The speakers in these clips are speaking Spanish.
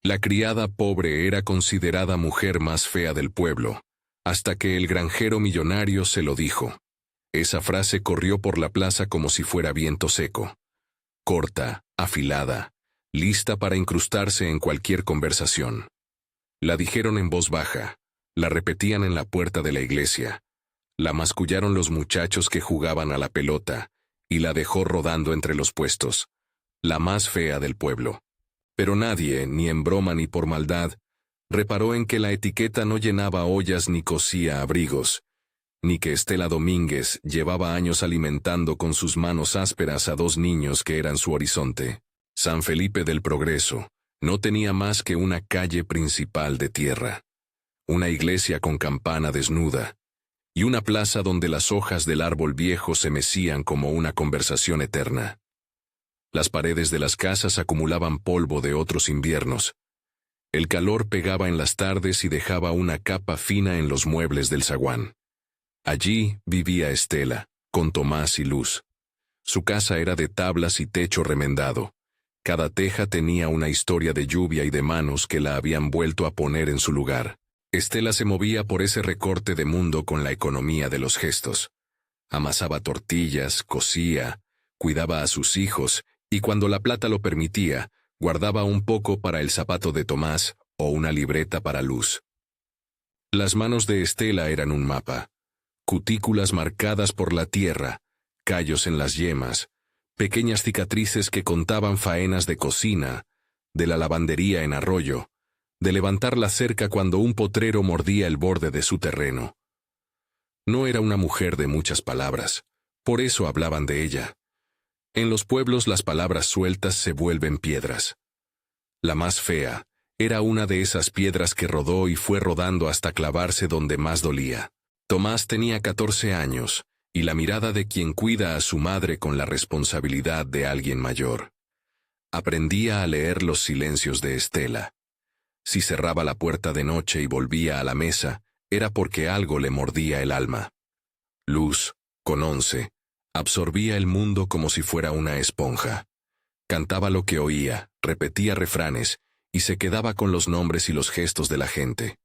La criada pobre era considerada mujer más fea del pueblo, hasta que el granjero millonario se lo dijo. Esa frase corrió por la plaza como si fuera viento seco. Corta, afilada, lista para incrustarse en cualquier conversación. La dijeron en voz baja, la repetían en la puerta de la iglesia, la mascullaron los muchachos que jugaban a la pelota, y la dejó rodando entre los puestos, la más fea del pueblo. Pero nadie, ni en broma ni por maldad, reparó en que la etiqueta no llenaba ollas ni cosía abrigos, ni que Estela Domínguez llevaba años alimentando con sus manos ásperas a 2 niños que eran su horizonte. San Felipe del Progreso no tenía más que una calle principal de tierra, una iglesia con campana desnuda, y una plaza donde las hojas del árbol viejo se mecían como una conversación eterna. Las paredes de las casas acumulaban polvo de otros inviernos. El calor pegaba en las tardes y dejaba una capa fina en los muebles del zaguán. Allí vivía Estela, con Tomás y Luz. Su casa era de tablas y techo remendado. Cada teja tenía una historia de lluvia y de manos que la habían vuelto a poner en su lugar. Estela se movía por ese recorte de mundo con la economía de los gestos. Amasaba tortillas, cosía, cuidaba a sus hijos, y cuando la plata lo permitía, guardaba un poco para el zapato de Tomás o una libreta para Luz. Las manos de Estela eran un mapa. Cutículas marcadas por la tierra, callos en las yemas, pequeñas cicatrices que contaban faenas de cocina, de la lavandería en arroyo, de levantar la cerca cuando un potrero mordía el borde de su terreno. No era una mujer de muchas palabras, por eso hablaban de ella. En los pueblos las palabras sueltas se vuelven piedras. La más fea era una de esas piedras que rodó y fue rodando hasta clavarse donde más dolía. Tomás tenía 14 años, y la mirada de quien cuida a su madre con la responsabilidad de alguien mayor. Aprendía a leer los silencios de Estela. Si cerraba la puerta de noche y volvía a la mesa, era porque algo le mordía el alma. Luz, con 11, absorbía el mundo como si fuera una esponja. Cantaba lo que oía, repetía refranes, y se quedaba con los nombres y los gestos de la gente.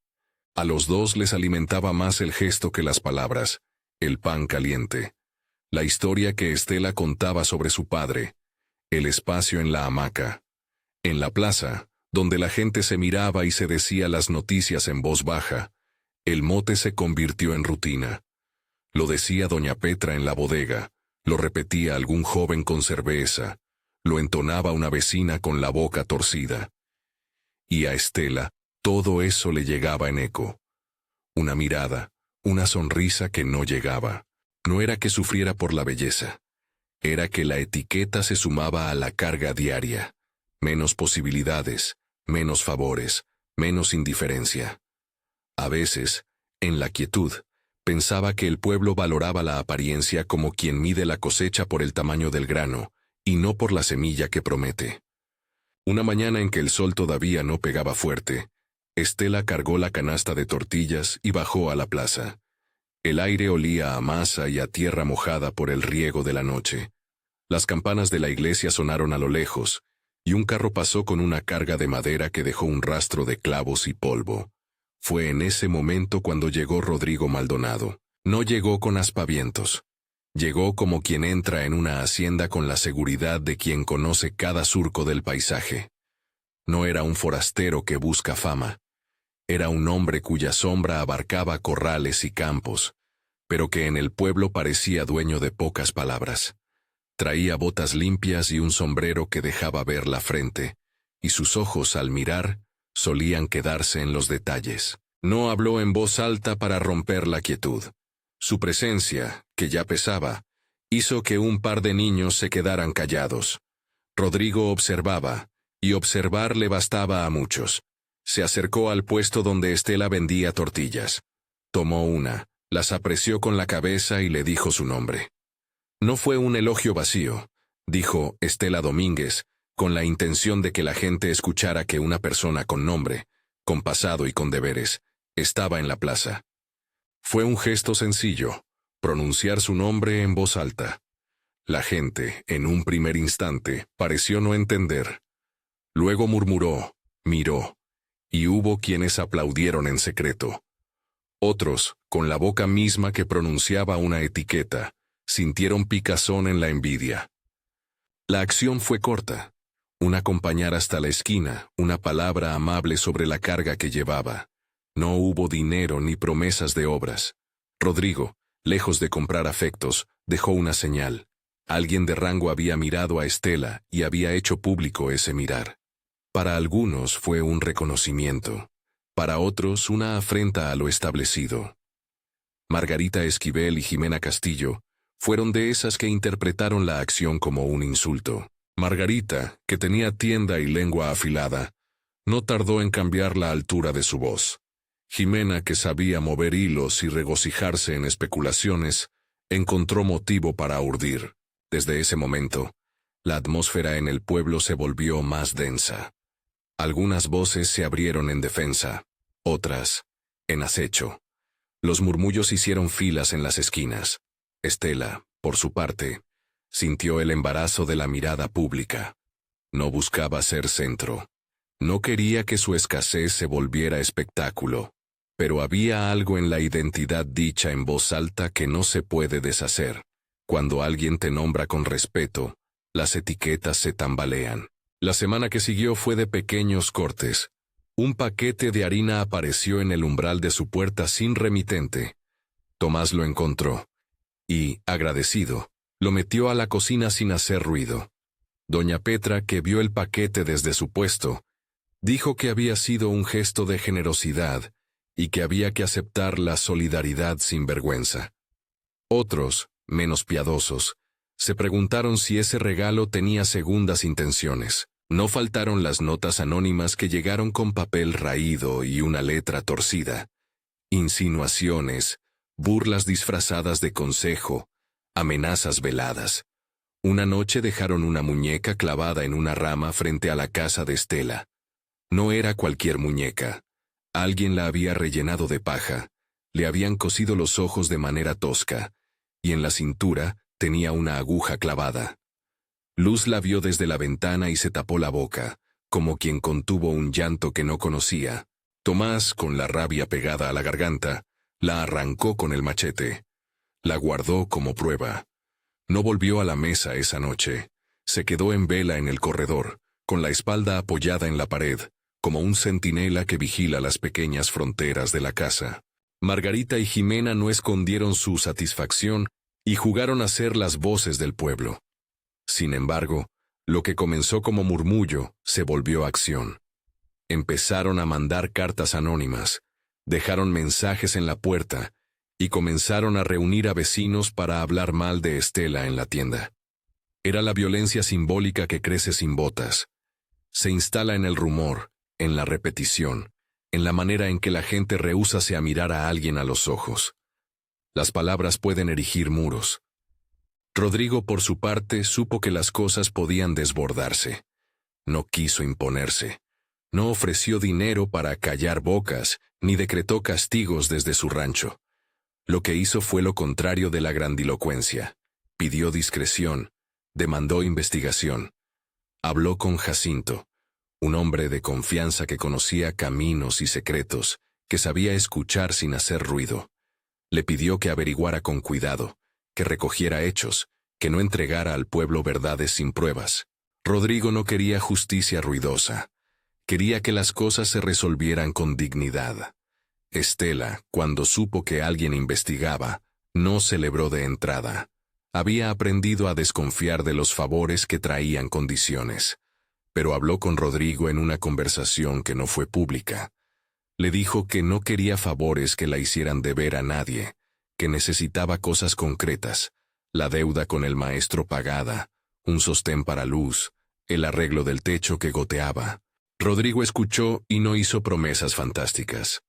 A los 2 les alimentaba más el gesto que las palabras, el pan caliente, la historia que Estela contaba sobre su padre, el espacio en la hamaca, en la plaza, donde la gente se miraba y se decía las noticias en voz baja, el mote se convirtió en rutina. Lo decía doña Petra en la bodega, lo repetía algún joven con cerveza, lo entonaba una vecina con la boca torcida. Y a Estela, todo eso le llegaba en eco. Una mirada, una sonrisa que no llegaba. No era que sufriera por la belleza. Era que la etiqueta se sumaba a la carga diaria. Menos posibilidades, menos favores, menos indiferencia. A veces, en la quietud, pensaba que el pueblo valoraba la apariencia como quien mide la cosecha por el tamaño del grano, y no por la semilla que promete. Una mañana en que el sol todavía no pegaba fuerte, Estela cargó la canasta de tortillas y bajó a la plaza. El aire olía a masa y a tierra mojada por el riego de la noche. Las campanas de la iglesia sonaron a lo lejos, y un carro pasó con una carga de madera que dejó un rastro de clavos y polvo. Fue en ese momento cuando llegó Rodrigo Maldonado. No llegó con aspavientos. Llegó como quien entra en una hacienda con la seguridad de quien conoce cada surco del paisaje. No era un forastero que busca fama. Era un hombre cuya sombra abarcaba corrales y campos, pero que en el pueblo parecía dueño de pocas palabras. Traía botas limpias y un sombrero que dejaba ver la frente, y sus ojos al mirar solían quedarse en los detalles. No habló en voz alta para romper la quietud. Su presencia, que ya pesaba, hizo que un par de niños se quedaran callados. Rodrigo observaba, y observar le bastaba a muchos. Se acercó al puesto donde Estela vendía tortillas. Tomó una, las apreció con la cabeza y le dijo su nombre. No fue un elogio vacío, dijo Estela Domínguez, con la intención de que la gente escuchara que una persona con nombre, con pasado y con deberes, estaba en la plaza. Fue un gesto sencillo, pronunciar su nombre en voz alta. La gente, en un primer instante, pareció no entender. Luego murmuró, miró, y hubo quienes aplaudieron en secreto. Otros, con la boca misma que pronunciaba una etiqueta, sintieron picazón en la envidia. La acción fue corta. Un acompañar hasta la esquina, una palabra amable sobre la carga que llevaba. No hubo dinero ni promesas de obras. Rodrigo, lejos de comprar afectos, dejó una señal. Alguien de rango había mirado a Estela y había hecho público ese mirar. Para algunos fue un reconocimiento. Para otros una afrenta a lo establecido. Margarita Esquivel y Jimena Castillo fueron de esas que interpretaron la acción como un insulto. Margarita, que tenía tienda y lengua afilada, no tardó en cambiar la altura de su voz. Jimena, que sabía mover hilos y regocijarse en especulaciones, encontró motivo para urdir. Desde ese momento, la atmósfera en el pueblo se volvió más densa. Algunas voces se abrieron en defensa, otras, en acecho. Los murmullos hicieron filas en las esquinas. Estela, por su parte, sintió el embarazo de la mirada pública. No buscaba ser centro. No quería que su escasez se volviera espectáculo. Pero había algo en la identidad dicha en voz alta que no se puede deshacer. Cuando alguien te nombra con respeto, las etiquetas se tambalean. La semana que siguió fue de pequeños cortes. Un paquete de harina apareció en el umbral de su puerta sin remitente. Tomás lo encontró. Y, agradecido, lo metió a la cocina sin hacer ruido. Doña Petra, que vio el paquete desde su puesto, dijo que había sido un gesto de generosidad y que había que aceptar la solidaridad sin vergüenza. Otros, menos piadosos, se preguntaron si ese regalo tenía segundas intenciones. No faltaron las notas anónimas que llegaron con papel raído y una letra torcida. Insinuaciones, burlas disfrazadas de consejo, amenazas veladas. Una noche dejaron una muñeca clavada en una rama frente a la casa de Estela. No era cualquier muñeca. Alguien la había rellenado de paja, le habían cosido los ojos de manera tosca, y en la cintura tenía una aguja clavada. Luz la vio desde la ventana y se tapó la boca, como quien contuvo un llanto que no conocía. Tomás, con la rabia pegada a la garganta, la arrancó con el machete. La guardó como prueba. No volvió a la mesa esa noche. Se quedó en vela en el corredor, con la espalda apoyada en la pared, como un centinela que vigila las pequeñas fronteras de la casa. Margarita y Jimena no escondieron su satisfacción y jugaron a ser las voces del pueblo. Sin embargo, lo que comenzó como murmullo se volvió acción. Empezaron a mandar cartas anónimas, dejaron mensajes en la puerta y comenzaron a reunir a vecinos para hablar mal de Estela en la tienda. Era la violencia simbólica que crece sin botas. Se instala en el rumor, en la repetición, en la manera en que la gente rehúsase a mirar a alguien a los ojos. Las palabras pueden erigir muros. Rodrigo, por su parte, supo que las cosas podían desbordarse. No quiso imponerse. No ofreció dinero para callar bocas, ni decretó castigos desde su rancho. Lo que hizo fue lo contrario de la grandilocuencia. Pidió discreción, demandó investigación. Habló con Jacinto, un hombre de confianza que conocía caminos y secretos, que sabía escuchar sin hacer ruido. Le pidió que averiguara con cuidado, que recogiera hechos, que no entregara al pueblo verdades sin pruebas. Rodrigo no quería justicia ruidosa. Quería que las cosas se resolvieran con dignidad. Estela, cuando supo que alguien investigaba, no celebró de entrada. Había aprendido a desconfiar de los favores que traían condiciones. Pero habló con Rodrigo en una conversación que no fue pública. Le dijo que no quería favores que la hicieran deber a nadie, que necesitaba cosas concretas, la deuda con el maestro pagada, un sostén para luz, el arreglo del techo que goteaba. Rodrigo escuchó y no hizo promesas fantásticas.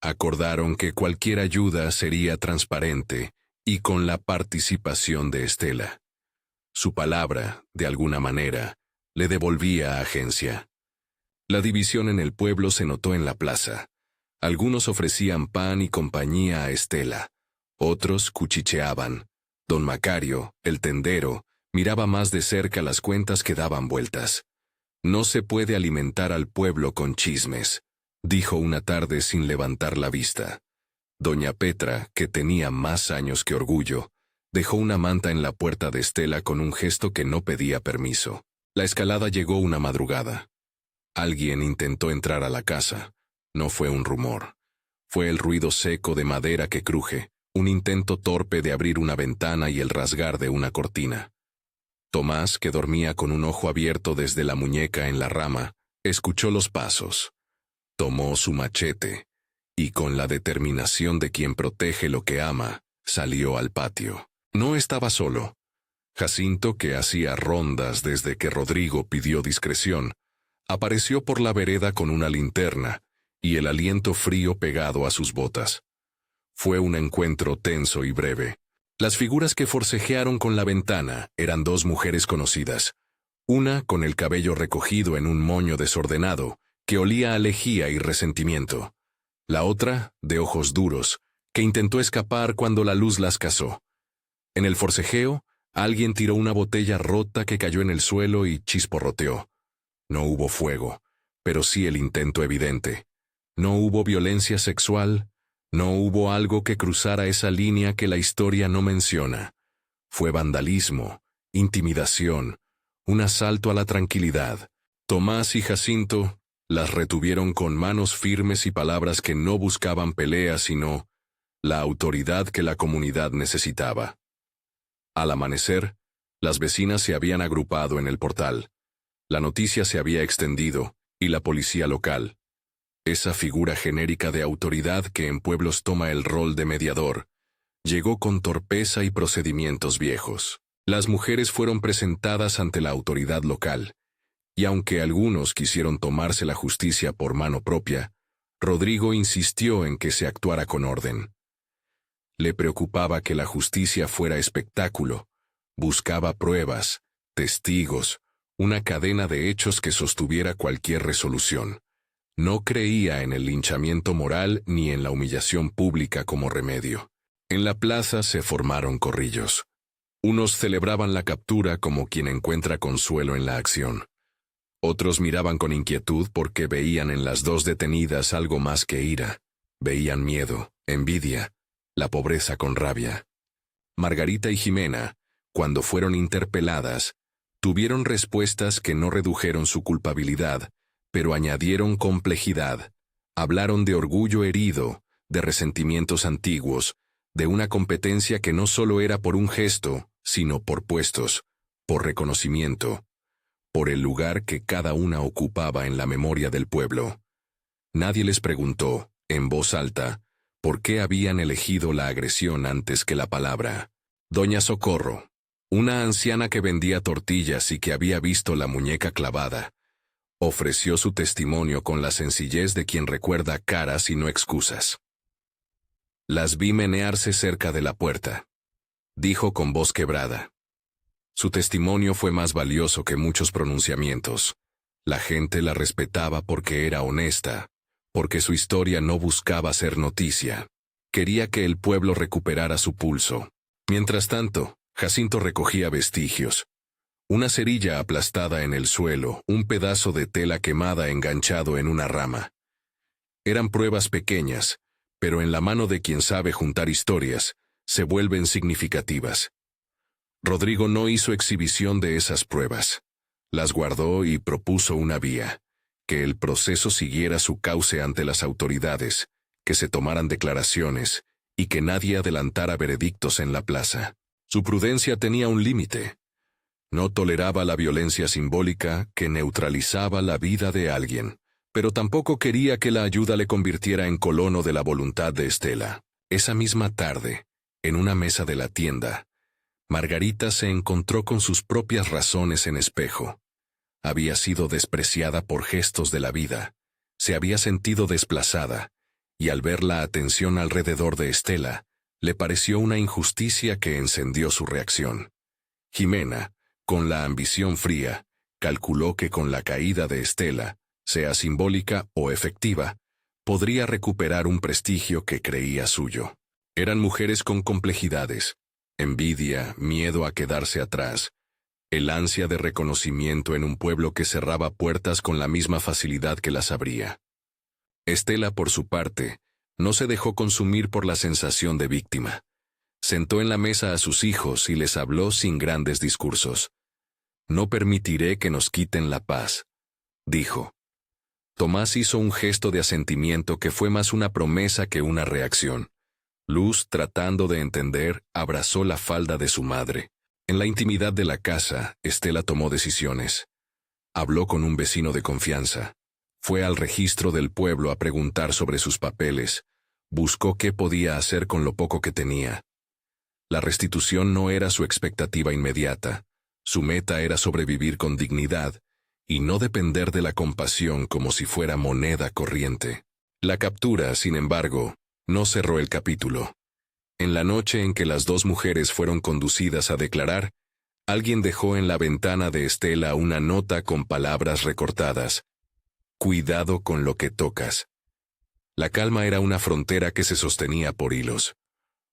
Acordaron que cualquier ayuda sería transparente y con la participación de Estela. Su palabra, de alguna manera, le devolvía agencia. La división en el pueblo se notó en la plaza. Algunos ofrecían pan y compañía a Estela. Otros cuchicheaban. Don Macario, el tendero, miraba más de cerca las cuentas que daban vueltas. No se puede alimentar al pueblo con chismes, dijo una tarde sin levantar la vista. Doña Petra, que tenía más años que Orgullo, dejó una manta en la puerta de Estela con un gesto que no pedía permiso. La escalada llegó una madrugada. Alguien intentó entrar a la casa. No fue un rumor. Fue el ruido seco de madera que cruje, un intento torpe de abrir una ventana y el rasgar de una cortina. Tomás, que dormía con un ojo abierto desde la muñeca en la rama, escuchó los pasos. Tomó su machete y, con la determinación de quien protege lo que ama, salió al patio. No estaba solo. Jacinto, que hacía rondas desde que Rodrigo pidió discreción, apareció por la vereda con una linterna y el aliento frío pegado a sus botas. Fue un encuentro tenso y breve. Las figuras que forcejearon con la ventana eran dos mujeres conocidas. Una con el cabello recogido en un moño desordenado, que olía a lejía y resentimiento. La otra, de ojos duros, que intentó escapar cuando la luz las cazó. En el forcejeo, alguien tiró una botella rota que cayó en el suelo y chisporroteó. No hubo fuego, pero sí el intento evidente. No hubo violencia sexual, no hubo algo que cruzara esa línea que la historia no menciona. Fue vandalismo, intimidación, un asalto a la tranquilidad. Tomás y Jacinto las retuvieron con manos firmes y palabras que no buscaban pelea, sino la autoridad que la comunidad necesitaba. Al amanecer, las vecinas se habían agrupado en el portal. La noticia se había extendido, y la policía local, esa figura genérica de autoridad que en pueblos toma el rol de mediador, llegó con torpeza y procedimientos viejos. Las mujeres fueron presentadas ante la autoridad local, y aunque algunos quisieron tomarse la justicia por mano propia, Rodrigo insistió en que se actuara con orden. Le preocupaba que la justicia fuera espectáculo, buscaba pruebas, testigos, una cadena de hechos que sostuviera cualquier resolución. No creía en el linchamiento moral ni en la humillación pública como remedio. En la plaza se formaron corrillos. Unos celebraban la captura como quien encuentra consuelo en la acción. Otros miraban con inquietud porque veían en las dos detenidas algo más que ira. Veían miedo, envidia, la pobreza con rabia. Margarita y Jimena, cuando fueron interpeladas, tuvieron respuestas que no redujeron su culpabilidad, pero añadieron complejidad. Hablaron de orgullo herido, de resentimientos antiguos, de una competencia que no solo era por un gesto, sino por puestos, por reconocimiento, por el lugar que cada una ocupaba en la memoria del pueblo. Nadie les preguntó, en voz alta, por qué habían elegido la agresión antes que la palabra. Doña Socorro, una anciana que vendía tortillas y que había visto la muñeca clavada, ofreció su testimonio con la sencillez de quien recuerda caras y no excusas. Las vi menearse cerca de la puerta, dijo con voz quebrada. Su testimonio fue más valioso que muchos pronunciamientos. La gente la respetaba porque era honesta, porque su historia no buscaba ser noticia. Quería que el pueblo recuperara su pulso. Mientras tanto, Jacinto recogía vestigios. Una cerilla aplastada en el suelo, un pedazo de tela quemada enganchado en una rama. Eran pruebas pequeñas, pero en la mano de quien sabe juntar historias, se vuelven significativas. Rodrigo no hizo exhibición de esas pruebas. Las guardó y propuso una vía: que el proceso siguiera su cauce ante las autoridades, que se tomaran declaraciones, y que nadie adelantara veredictos en la plaza. Su prudencia tenía un límite. No toleraba la violencia simbólica que neutralizaba la vida de alguien, pero tampoco quería que la ayuda le convirtiera en colono de la voluntad de Estela. Esa misma tarde, en una mesa de la tienda, Margarita se encontró con sus propias razones en espejo. Había sido despreciada por gestos de la vida, se había sentido desplazada, y al ver la atención alrededor de Estela, le pareció una injusticia que encendió su reacción. Jimena, con la ambición fría, calculó que con la caída de Estela, sea simbólica o efectiva, podría recuperar un prestigio que creía suyo. Eran mujeres con complejidades, envidia, miedo a quedarse atrás, el ansia de reconocimiento en un pueblo que cerraba puertas con la misma facilidad que las abría. Estela, por su parte, no se dejó consumir por la sensación de víctima. Sentó en la mesa a sus hijos y les habló sin grandes discursos. «No permitiré que nos quiten la paz», dijo. Tomás hizo un gesto de asentimiento que fue más una promesa que una reacción. Luz, tratando de entender, abrazó la falda de su madre. En la intimidad de la casa, Estela tomó decisiones. Habló con un vecino de confianza. Fue al registro del pueblo a preguntar sobre sus papeles. Buscó qué podía hacer con lo poco que tenía. La restitución no era su expectativa inmediata. Su meta era sobrevivir con dignidad y no depender de la compasión como si fuera moneda corriente. La captura, sin embargo, no cerró el capítulo. En la noche en que las dos mujeres fueron conducidas a declarar, alguien dejó en la ventana de Estela una nota con palabras recortadas. «Cuidado con lo que tocas». La calma era una frontera que se sostenía por hilos.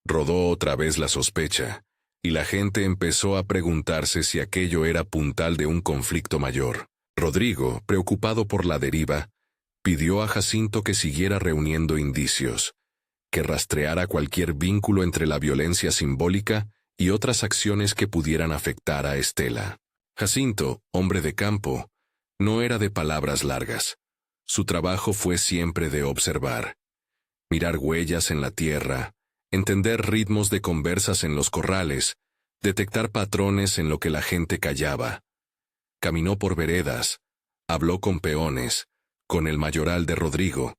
Rodó otra vez la sospecha, y la gente empezó a preguntarse si aquello era puntal de un conflicto mayor. Rodrigo, preocupado por la deriva, pidió a Jacinto que siguiera reuniendo indicios, que rastreara cualquier vínculo entre la violencia simbólica y otras acciones que pudieran afectar a Estela. Jacinto, hombre de campo, no era de palabras largas. Su trabajo fue siempre de observar, mirar huellas en la tierra, entender ritmos de conversas en los corrales, detectar patrones en lo que la gente callaba. Caminó por veredas, habló con peones, con el mayoral de Rodrigo,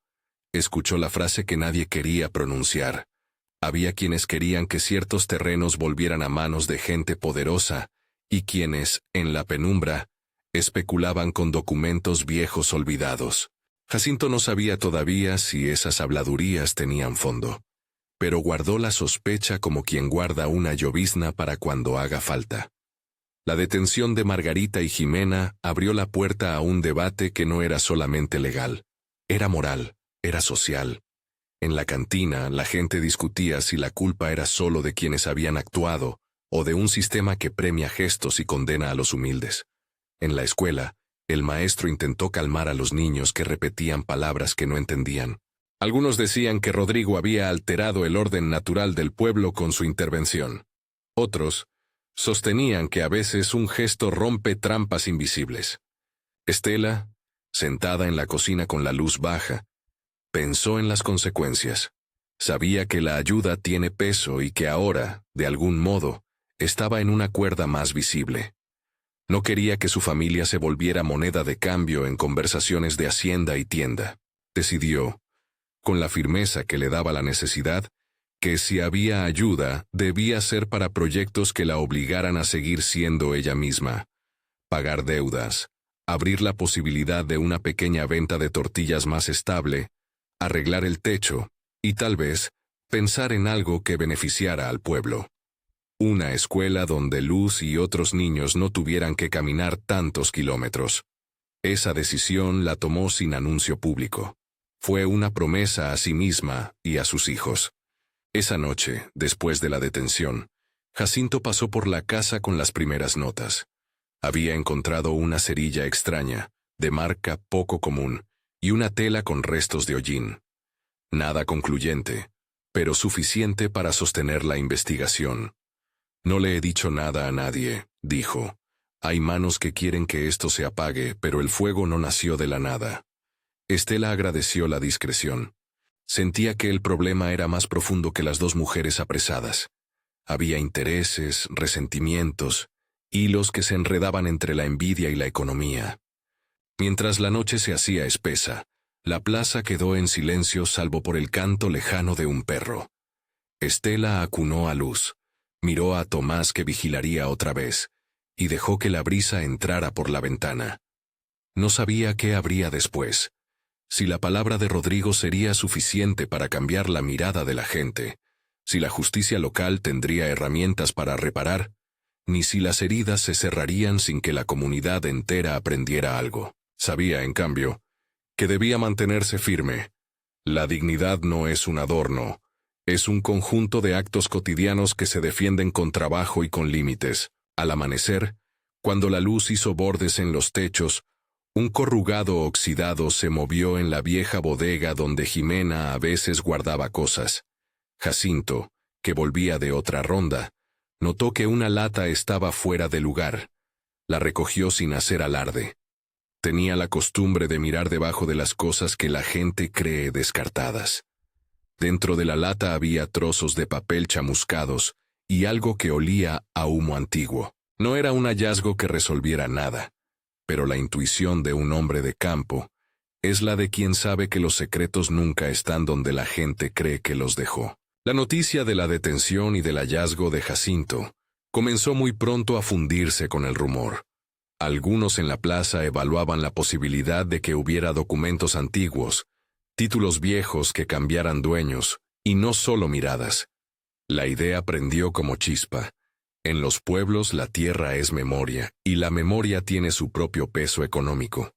escuchó la frase que nadie quería pronunciar. Había quienes querían que ciertos terrenos volvieran a manos de gente poderosa, y quienes, en la penumbra, especulaban con documentos viejos olvidados. Jacinto no sabía todavía si esas habladurías tenían fondo, pero guardó la sospecha como quien guarda una llovizna para cuando haga falta. La detención de Margarita y Jimena abrió la puerta a un debate que no era solamente legal, era moral, era social. En la cantina, la gente discutía si la culpa era solo de quienes habían actuado o de un sistema que premia gestos y condena a los humildes. En la escuela, el maestro intentó calmar a los niños que repetían palabras que no entendían. Algunos decían que Rodrigo había alterado el orden natural del pueblo con su intervención. Otros sostenían que a veces un gesto rompe trampas invisibles. Estela, sentada en la cocina con la luz baja, pensó en las consecuencias. Sabía que la ayuda tiene peso y que ahora, de algún modo, estaba en una cuerda más visible. No quería que su familia se volviera moneda de cambio en conversaciones de hacienda y tienda. Decidió, con la firmeza que le daba la necesidad, que si había ayuda, debía ser para proyectos que la obligaran a seguir siendo ella misma. Pagar deudas, abrir la posibilidad de una pequeña venta de tortillas más estable, arreglar el techo, y tal vez, pensar en algo que beneficiara al pueblo. Una escuela donde Luz y otros niños no tuvieran que caminar tantos kilómetros. Esa decisión la tomó sin anuncio público. Fue una promesa a sí misma y a sus hijos. Esa noche, después de la detención, Jacinto pasó por la casa con las primeras notas. Había encontrado una cerilla extraña, de marca poco común, y una tela con restos de hollín. Nada concluyente, pero suficiente para sostener la investigación. «No le he dicho nada a nadie», dijo. «Hay manos que quieren que esto se apague, pero el fuego no nació de la nada». Estela agradeció la discreción. Sentía que el problema era más profundo que las dos mujeres apresadas. Había intereses, resentimientos, hilos que se enredaban entre la envidia y la economía. Mientras la noche se hacía espesa, la plaza quedó en silencio salvo por el canto lejano de un perro. Estela acunó a Luz, miró a Tomás que vigilaría otra vez, y dejó que la brisa entrara por la ventana. No sabía qué habría después. Si la palabra de Rodrigo sería suficiente para cambiar la mirada de la gente, si la justicia local tendría herramientas para reparar, ni si las heridas se cerrarían sin que la comunidad entera aprendiera algo. Sabía, en cambio, que debía mantenerse firme. La dignidad no es un adorno, es un conjunto de actos cotidianos que se defienden con trabajo y con límites. Al amanecer, Cuando la luz hizo bordes en los techos, un corrugado oxidado se movió en la vieja bodega donde Jimena a veces guardaba cosas. Jacinto, que volvía de otra ronda, notó que una lata estaba fuera de lugar. La recogió sin hacer alarde. Tenía la costumbre de mirar debajo de las cosas que la gente cree descartadas. Dentro de la lata había trozos de papel chamuscados y algo que olía a humo antiguo. No era un hallazgo que resolviera nada, pero la intuición de un hombre de campo es la de quien sabe que los secretos nunca están donde la gente cree que los dejó. La noticia de la detención y del hallazgo de Jacinto comenzó muy pronto a fundirse con el rumor. Algunos en la plaza evaluaban la posibilidad de que hubiera documentos antiguos, títulos viejos que cambiaran dueños, y no solo miradas. La idea prendió como chispa. En los pueblos la tierra es memoria, y la memoria tiene su propio peso económico.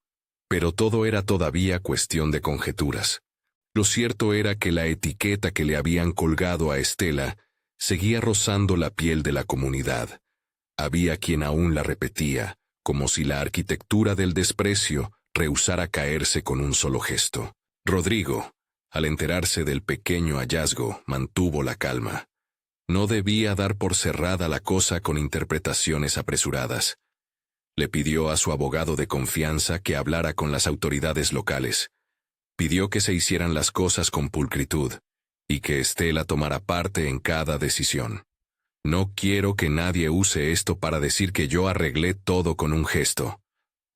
Pero todo era todavía cuestión de conjeturas. Lo cierto era que la etiqueta que le habían colgado a Estela seguía rozando la piel de la comunidad. Había quien aún la repetía, como si la arquitectura del desprecio rehusara caerse con un solo gesto. Rodrigo, al enterarse del pequeño hallazgo, mantuvo la calma. No debía dar por cerrada la cosa con interpretaciones apresuradas. Le pidió a su abogado de confianza que hablara con las autoridades locales. Pidió que se hicieran las cosas con pulcritud, y que Estela tomara parte en cada decisión. No quiero que nadie use esto para decir que yo arreglé todo con un gesto,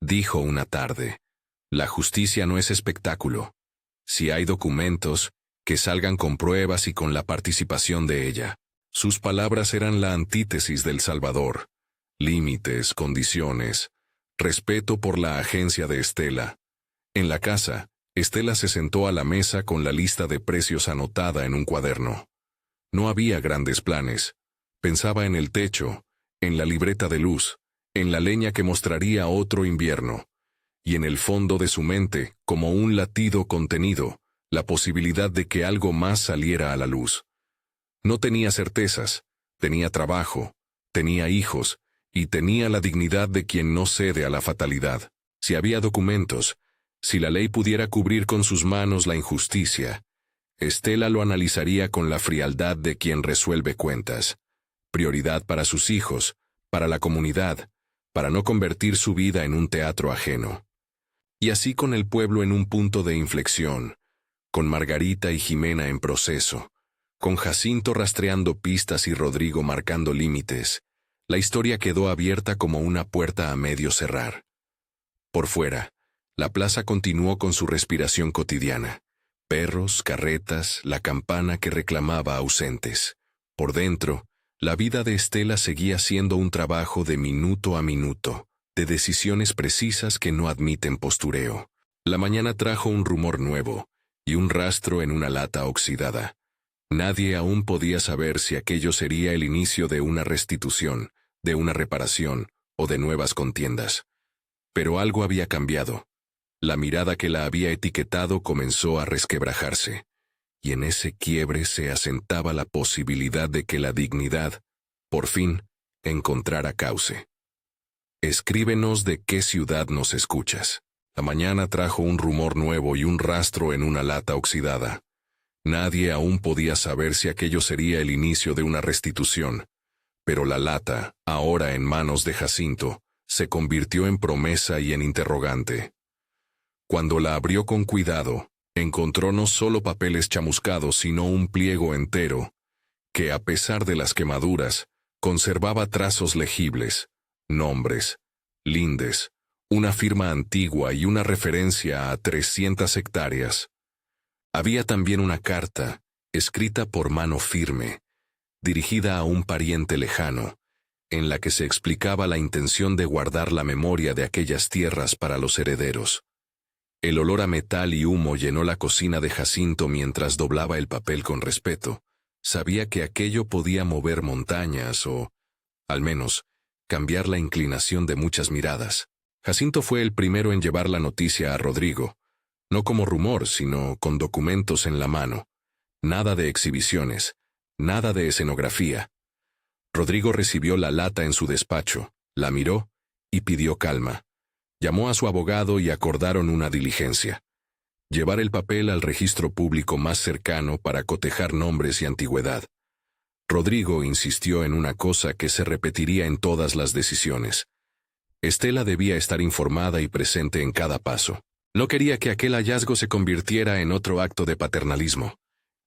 dijo una tarde. La justicia no es espectáculo. Si hay documentos, que salgan con pruebas y con la participación de ella. Sus palabras eran la antítesis del Salvador. Límites, condiciones, respeto por la agencia de Estela. En la casa, Estela se sentó a la mesa con la lista de precios anotada en un cuaderno. No había grandes planes. Pensaba en el techo, en la libreta de luz, en la leña que mostraría otro invierno, y en el fondo de su mente, como un latido contenido, la posibilidad de que algo más saliera a la luz. No tenía certezas, tenía trabajo, tenía hijos, y tenía la dignidad de quien no cede a la fatalidad. Si había documentos, si la ley pudiera cubrir con sus manos la injusticia, Estela lo analizaría con la frialdad de quien resuelve cuentas. Prioridad para sus hijos, para la comunidad, para no convertir su vida en un teatro ajeno. Y así con el pueblo en un punto de inflexión, con Margarita y Jimena en proceso, con Jacinto rastreando pistas y Rodrigo marcando límites, la historia quedó abierta como una puerta a medio cerrar. Por fuera, la plaza continuó con su respiración cotidiana. Perros, carretas, la campana que reclamaba ausentes. Por dentro, la vida de Estela seguía siendo un trabajo de minuto a minuto, de decisiones precisas que no admiten postureo. La mañana trajo un rumor nuevo, y un rastro en una lata oxidada. Nadie aún podía saber si aquello sería el inicio de una restitución, de una reparación, o de nuevas contiendas. Pero algo había cambiado. La mirada que la había etiquetado comenzó a resquebrajarse, y en ese quiebre se asentaba la posibilidad de que la dignidad, por fin, encontrara cauce. Escríbenos de qué ciudad nos escuchas. La mañana trajo un rumor nuevo y un rastro en una lata oxidada. Nadie aún podía saber si aquello sería el inicio de una restitución, pero la lata, ahora en manos de Jacinto, se convirtió en promesa y en interrogante. Cuando la abrió con cuidado, encontró no solo papeles chamuscados, sino un pliego entero, que a pesar de las quemaduras, conservaba trazos legibles, nombres, lindes, una firma antigua y una referencia a 300 hectáreas. Había también una carta, escrita por mano firme, dirigida a un pariente lejano, en la que se explicaba la intención de guardar la memoria de aquellas tierras para los herederos. El olor a metal y humo llenó la cocina de Jacinto mientras doblaba el papel con respeto. Sabía que aquello podía mover montañas o, al menos, cambiar la inclinación de muchas miradas. Jacinto fue el primero en llevar la noticia a Rodrigo, no como rumor, sino con documentos en la mano. Nada de exhibiciones, nada de escenografía. Rodrigo recibió la lata en su despacho, la miró y pidió calma. Llamó a su abogado y acordaron una diligencia. Llevar el papel al registro público más cercano para cotejar nombres y antigüedad. Rodrigo insistió en una cosa que se repetiría en todas las decisiones. Estela debía estar informada y presente en cada paso. No quería que aquel hallazgo se convirtiera en otro acto de paternalismo.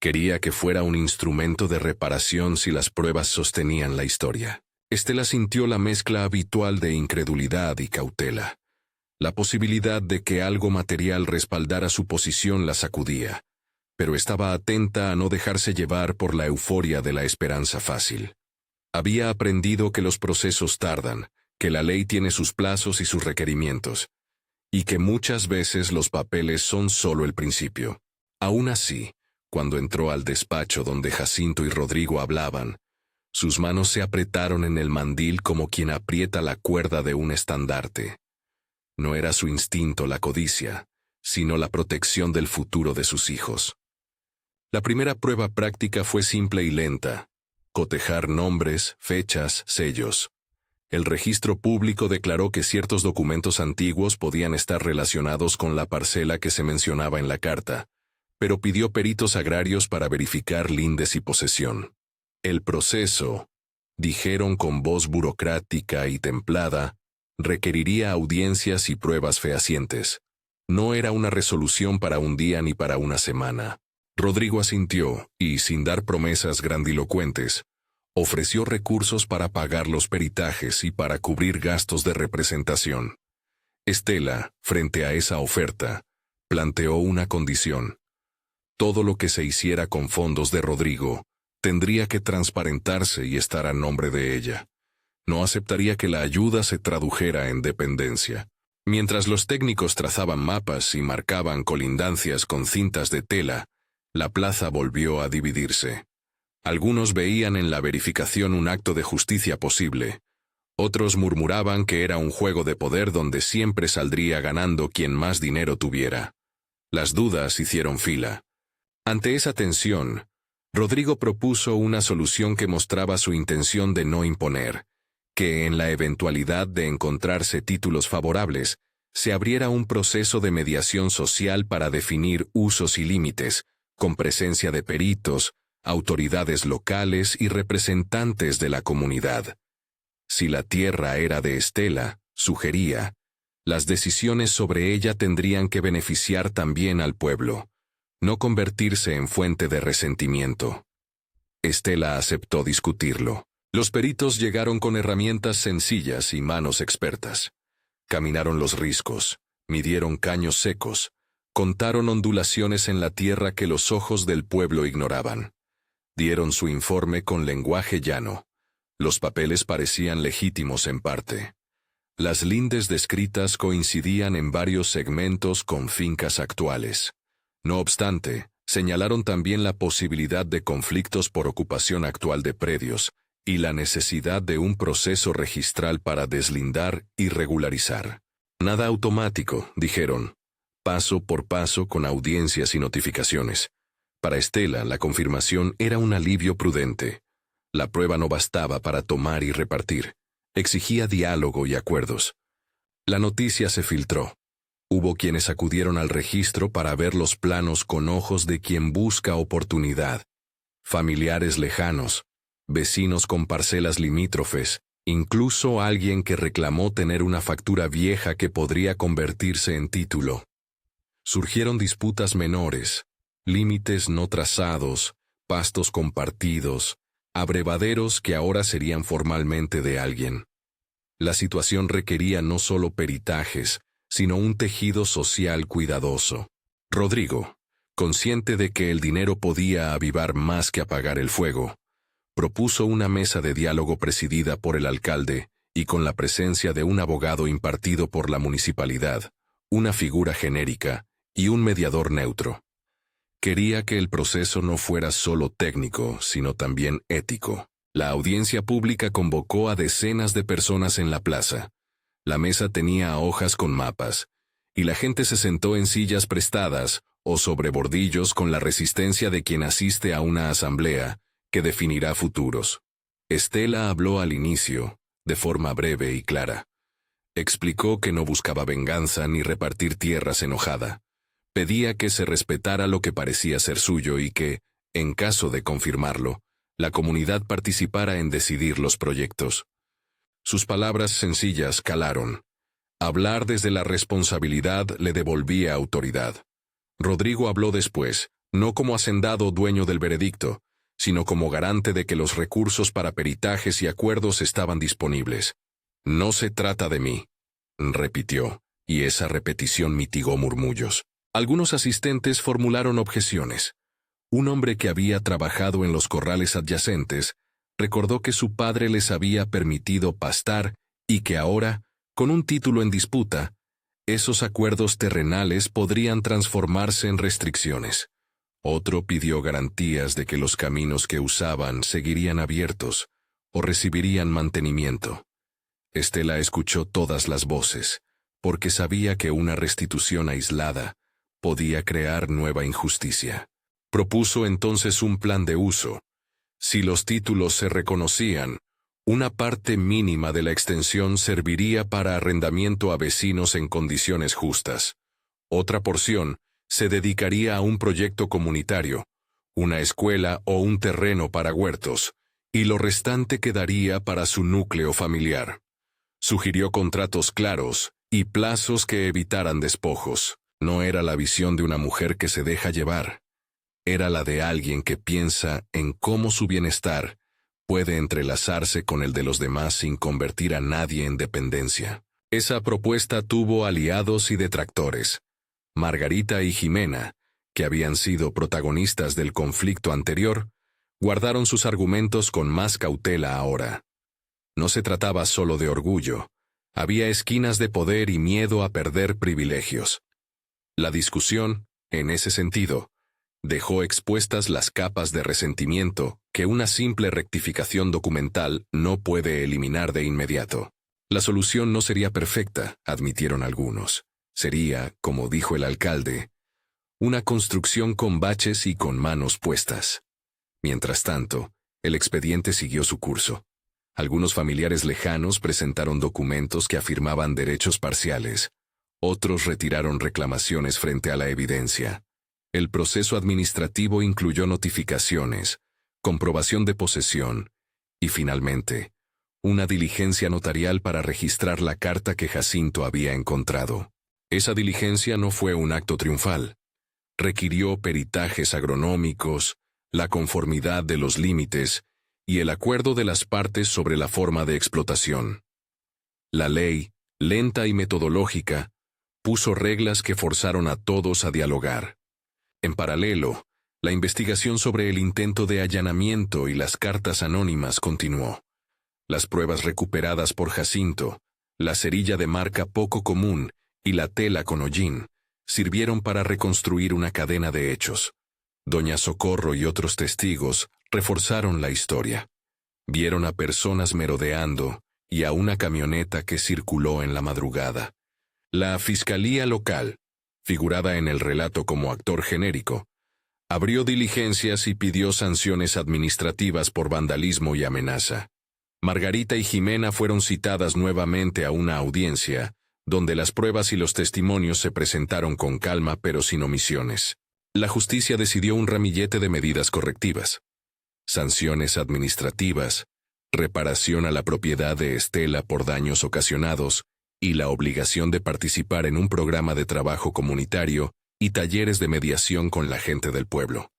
Quería que fuera un instrumento de reparación si las pruebas sostenían la historia. Estela sintió la mezcla habitual de incredulidad y cautela. La posibilidad de que algo material respaldara su posición la sacudía, pero estaba atenta a no dejarse llevar por la euforia de la esperanza fácil. Había aprendido que los procesos tardan, que la ley tiene sus plazos y sus requerimientos, y que muchas veces los papeles son solo el principio. Aún así, cuando entró al despacho donde Jacinto y Rodrigo hablaban, sus manos se apretaron en el mandil como quien aprieta la cuerda de un estandarte. No era su instinto la codicia, sino la protección del futuro de sus hijos. La primera prueba práctica fue simple y lenta: cotejar nombres, fechas, sellos. El registro público declaró que ciertos documentos antiguos podían estar relacionados con la parcela que se mencionaba en la carta, pero pidió peritos agrarios para verificar lindes y posesión. El proceso, dijeron con voz burocrática y templada, requeriría audiencias y pruebas fehacientes. No era una resolución para un día ni para una semana. Rodrigo asintió y, sin dar promesas grandilocuentes, ofreció recursos para pagar los peritajes y para cubrir gastos de representación. Estela, frente a esa oferta, planteó una condición. Todo lo que se hiciera con fondos de Rodrigo tendría que transparentarse y estar a nombre de ella. No aceptaría que la ayuda se tradujera en dependencia. Mientras los técnicos trazaban mapas y marcaban colindancias con cintas de tela, la plaza volvió a dividirse. Algunos veían en la verificación un acto de justicia posible. Otros murmuraban que era un juego de poder donde siempre saldría ganando quien más dinero tuviera. Las dudas hicieron fila. Ante esa tensión, Rodrigo propuso una solución que mostraba su intención de no imponer, que en la eventualidad de encontrarse títulos favorables, se abriera un proceso de mediación social para definir usos y límites, con presencia de peritos, autoridades locales y representantes de la comunidad. Si la tierra era de Estela, sugería, las decisiones sobre ella tendrían que beneficiar también al pueblo, no convertirse en fuente de resentimiento. Estela aceptó discutirlo. Los peritos llegaron con herramientas sencillas y manos expertas. Caminaron los riscos, midieron caños secos, contaron ondulaciones en la tierra que los ojos del pueblo ignoraban. Dieron su informe con lenguaje llano. Los papeles parecían legítimos en parte. Las lindes descritas coincidían en varios segmentos con fincas actuales. No obstante, señalaron también la posibilidad de conflictos por ocupación actual de predios, y la necesidad de un proceso registral para deslindar y regularizar. Nada automático, dijeron, paso por paso con audiencias y notificaciones. Para Estela, la confirmación era un alivio prudente. La prueba no bastaba para tomar y repartir. Exigía diálogo y acuerdos. La noticia se filtró. Hubo quienes acudieron al registro para ver los planos con ojos de quien busca oportunidad. Familiares lejanos, vecinos con parcelas limítrofes, incluso alguien que reclamó tener una factura vieja que podría convertirse en título. Surgieron disputas menores, límites no trazados, pastos compartidos, abrevaderos que ahora serían formalmente de alguien. La situación requería no solo peritajes, sino un tejido social cuidadoso. Rodrigo, consciente de que el dinero podía avivar más que apagar el fuego, propuso una mesa de diálogo presidida por el alcalde y con la presencia de un abogado impartido por la municipalidad, una figura genérica y un mediador neutro. Quería que el proceso no fuera solo técnico, sino también ético. La audiencia pública convocó a decenas de personas en la plaza. La mesa tenía hojas con mapas, y la gente se sentó en sillas prestadas o sobre bordillos con la resistencia de quien asiste a una asamblea que definirá futuros. Estela habló al inicio, de forma breve y clara. Explicó que no buscaba venganza ni repartir tierras enojada. Pedía que se respetara lo que parecía ser suyo y que, en caso de confirmarlo, la comunidad participara en decidir los proyectos. Sus palabras sencillas calaron. Hablar desde la responsabilidad le devolvía autoridad. Rodrigo habló después, no como hacendado dueño del veredicto, sino como garante de que los recursos para peritajes y acuerdos estaban disponibles. «No se trata de mí», repitió, y esa repetición mitigó murmullos. Algunos asistentes formularon objeciones. Un hombre que había trabajado en los corrales adyacentes recordó que su padre les había permitido pastar y que ahora, con un título en disputa, esos acuerdos terrenales podrían transformarse en restricciones. Otro pidió garantías de que los caminos que usaban seguirían abiertos o recibirían mantenimiento. Estela escuchó todas las voces, porque sabía que una restitución aislada podía crear nueva injusticia. Propuso entonces un plan de uso. Si los títulos se reconocían, una parte mínima de la extensión serviría para arrendamiento a vecinos en condiciones justas. Otra porción se dedicaría a un proyecto comunitario, una escuela o un terreno para huertos, y lo restante quedaría para su núcleo familiar. Sugirió contratos claros y plazos que evitaran despojos. No era la visión de una mujer que se deja llevar. Era la de alguien que piensa en cómo su bienestar puede entrelazarse con el de los demás sin convertir a nadie en dependencia. Esa propuesta tuvo aliados y detractores. Margarita y Jimena, que habían sido protagonistas del conflicto anterior, guardaron sus argumentos con más cautela ahora. No se trataba solo de orgullo. Había esquinas de poder y miedo a perder privilegios. La discusión, en ese sentido, dejó expuestas las capas de resentimiento que una simple rectificación documental no puede eliminar de inmediato. La solución no sería perfecta, admitieron algunos. Sería, como dijo el alcalde, una construcción con baches y con manos puestas. Mientras tanto, el expediente siguió su curso. Algunos familiares lejanos presentaron documentos que afirmaban derechos parciales. Otros retiraron reclamaciones frente a la evidencia. El proceso administrativo incluyó notificaciones, comprobación de posesión y, finalmente, una diligencia notarial para registrar la carta que Jacinto había encontrado. Esa diligencia no fue un acto triunfal. Requirió peritajes agronómicos, la conformidad de los límites y el acuerdo de las partes sobre la forma de explotación. La ley, lenta y metodológica, puso reglas que forzaron a todos a dialogar. En paralelo, la investigación sobre el intento de allanamiento y las cartas anónimas continuó. Las pruebas recuperadas por Jacinto, la cerilla de marca poco común y la tela con hollín, sirvieron para reconstruir una cadena de hechos. Doña Socorro y otros testigos reforzaron la historia. Vieron a personas merodeando y a una camioneta que circuló en la madrugada. La fiscalía local, figurada en el relato como actor genérico, abrió diligencias y pidió sanciones administrativas por vandalismo y amenaza. Margarita y Jimena fueron citadas nuevamente a una audiencia, donde las pruebas y los testimonios se presentaron con calma pero sin omisiones. La justicia decidió un ramillete de medidas correctivas. Sanciones administrativas, reparación a la propiedad de Estela por daños ocasionados y la obligación de participar en un programa de trabajo comunitario y talleres de mediación con la gente del pueblo.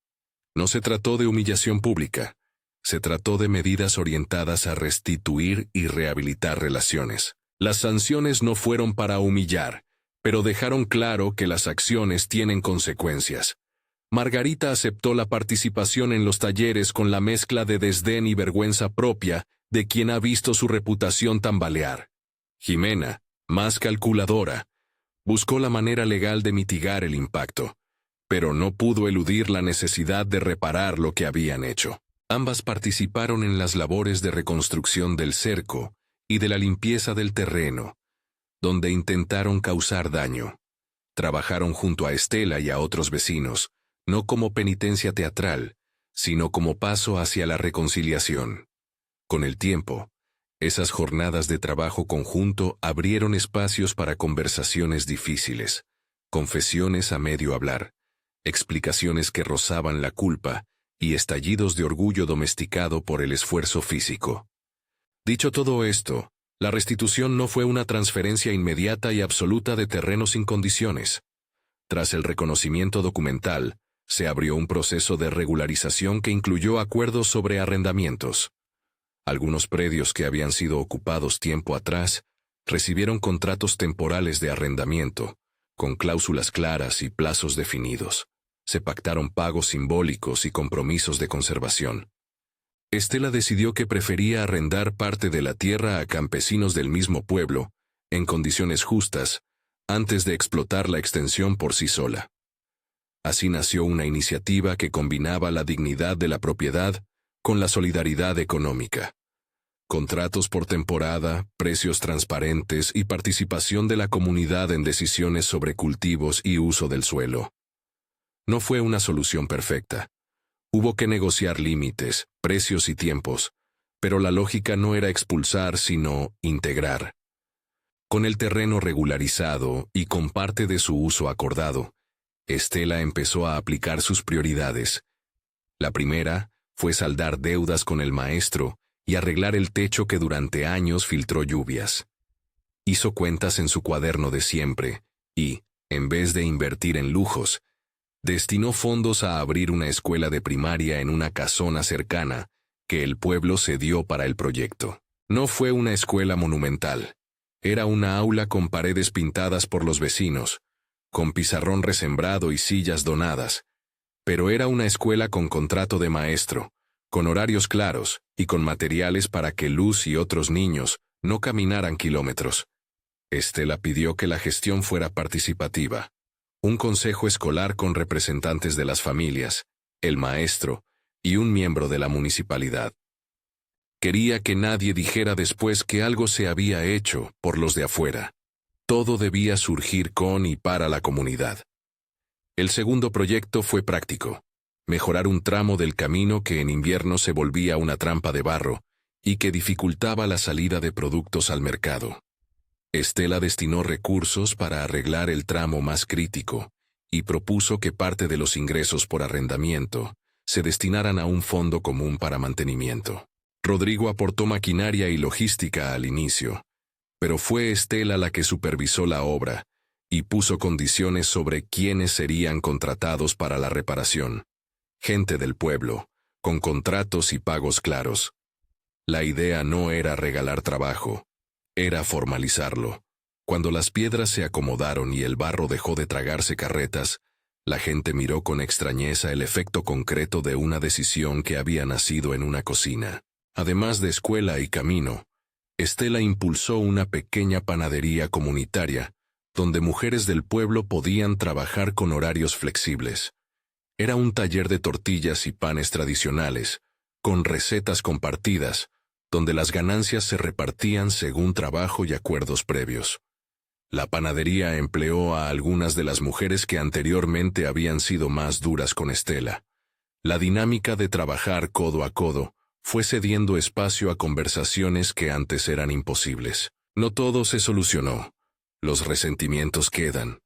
No se trató de humillación pública, se trató de medidas orientadas a restituir y rehabilitar relaciones. Las sanciones no fueron para humillar, pero dejaron claro que las acciones tienen consecuencias. Margarita aceptó la participación en los talleres con la mezcla de desdén y vergüenza propia de quien ha visto su reputación tambalear. Jimena, más calculadora, buscó la manera legal de mitigar el impacto, pero no pudo eludir la necesidad de reparar lo que habían hecho. Ambas participaron en las labores de reconstrucción del cerco y de la limpieza del terreno, donde intentaron causar daño. Trabajaron junto a Estela y a otros vecinos, no como penitencia teatral, sino como paso hacia la reconciliación. Con el tiempo, Esas jornadas de trabajo conjunto abrieron espacios para conversaciones difíciles, confesiones a medio hablar, explicaciones que rozaban la culpa y estallidos de orgullo domesticado por el esfuerzo físico. Dicho todo esto, la restitución no fue una transferencia inmediata y absoluta de terrenos sin condiciones. Tras el reconocimiento documental, se abrió un proceso de regularización que incluyó acuerdos sobre arrendamientos. Algunos predios que habían sido ocupados tiempo atrás recibieron contratos temporales de arrendamiento, con cláusulas claras y plazos definidos. Se pactaron pagos simbólicos y compromisos de conservación. Estela decidió que prefería arrendar parte de la tierra a campesinos del mismo pueblo, en condiciones justas, antes de explotar la extensión por sí sola. Así nació una iniciativa que combinaba la dignidad de la propiedad con la solidaridad económica. Contratos por temporada, precios transparentes y participación de la comunidad en decisiones sobre cultivos y uso del suelo. No fue una solución perfecta. Hubo que negociar límites, precios y tiempos, pero la lógica no era expulsar sino integrar. Con el terreno regularizado y con parte de su uso acordado, Estela empezó a aplicar sus prioridades. La primera fue saldar deudas con el maestro y arreglar el techo que durante años filtró lluvias. Hizo cuentas en su cuaderno de siempre y, en vez de invertir en lujos, destinó fondos a abrir una escuela de primaria en una casona cercana que el pueblo cedió para el proyecto. No fue una escuela monumental. Era una aula con paredes pintadas por los vecinos, con pizarrón resembrado y sillas donadas, pero era una escuela con contrato de maestro, con horarios claros y con materiales para que Luz y otros niños no caminaran kilómetros. Estela pidió que la gestión fuera participativa. Un consejo escolar con representantes de las familias, el maestro y un miembro de la municipalidad. Quería que nadie dijera después que algo se había hecho por los de afuera. Todo debía surgir con y para la comunidad. El segundo proyecto fue práctico: mejorar un tramo del camino que en invierno se volvía una trampa de barro y que dificultaba la salida de productos al mercado. Estela destinó recursos para arreglar el tramo más crítico y propuso que parte de los ingresos por arrendamiento se destinaran a un fondo común para mantenimiento. Rodrigo aportó maquinaria y logística al inicio, pero fue Estela la que supervisó la obra y puso condiciones sobre quiénes serían contratados para la reparación. Gente del pueblo, con contratos y pagos claros. La idea no era regalar trabajo, era formalizarlo. Cuando las piedras se acomodaron y el barro dejó de tragarse carretas, la gente miró con extrañeza el efecto concreto de una decisión que había nacido en una cocina. Además de escuela y camino, Estela impulsó una pequeña panadería comunitaria, donde mujeres del pueblo podían trabajar con horarios flexibles. Era un taller de tortillas y panes tradicionales, con recetas compartidas, donde las ganancias se repartían según trabajo y acuerdos previos. La panadería empleó a algunas de las mujeres que anteriormente habían sido más duras con Estela. La dinámica de trabajar codo a codo fue cediendo espacio a conversaciones que antes eran imposibles. No todo se solucionó. Los resentimientos quedan.